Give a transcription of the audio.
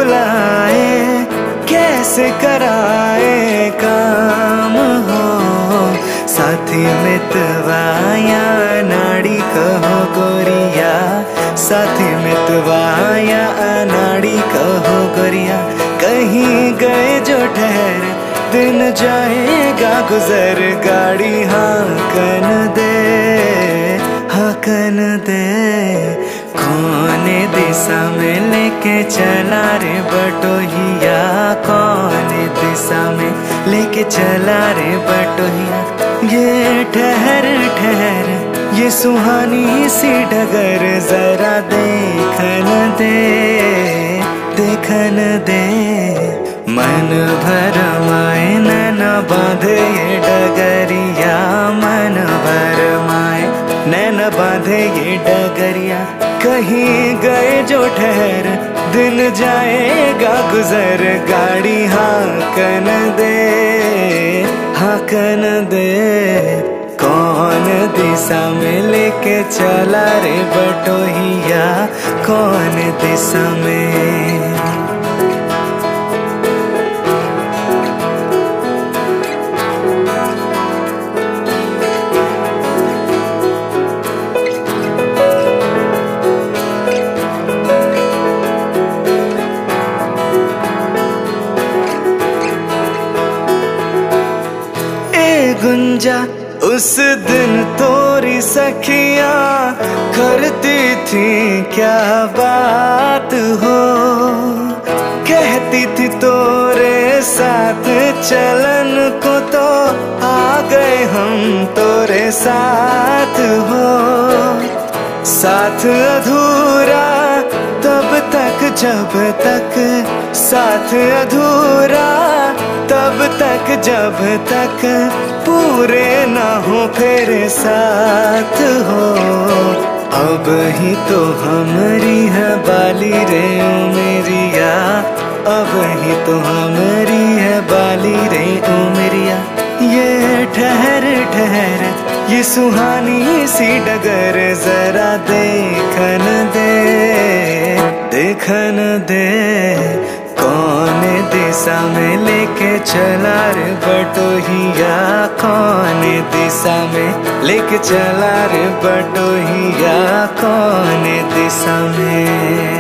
बुलाए, कैसे कराए काम हो। साथी मितवाया नाड़ी कहो गोरिया, साथी मितवाया अनाड़ी कहो गोरिया। कहीं गए जो ठहर दिन जाएगा गुजर, गाड़ी हाकन दे, हाकन दे। कौन दिशा में लेके चला रे बटोहिया, कौन दिशा में लेके चला रे बटोहिया। ये ठहर ठहर ये सुहानी सी डगर, जरा देखन दे, देखन दे। मन भर माए नैना बांधे ये डगरिया, मन भर माए नैना बांधे ये डगरिया। कहीं गए जो ठहर दिन जाएगा गुजर, गाड़ी हाकन दे, हाकन दे। कौन दिशा में लेके चला रे बटोहिया, कौन दिशा में। गुंजा उस दिन तोरी सखियां करती थी क्या बात हो। कहती थी तोरे साथ चलन को तो आ गए हम तोरे साथ हो। साथ अधूरा तब तक जब तक, साथ अधूरा तब तक जब तक पूरे ना हो फिर साथ हो। अब ही तो हमारी है बाली रे उमरिया, अब ही तो हमारी है बाली रे उमरिया। ये ठहर ठहर ये सुहानी सी डगर, जरा देखन दे, देखन दे। कौन दिशा में लेके चला रे बटोहिया, कौन दिशा में लेके चला रे बटोहिया, कौन दिशा में।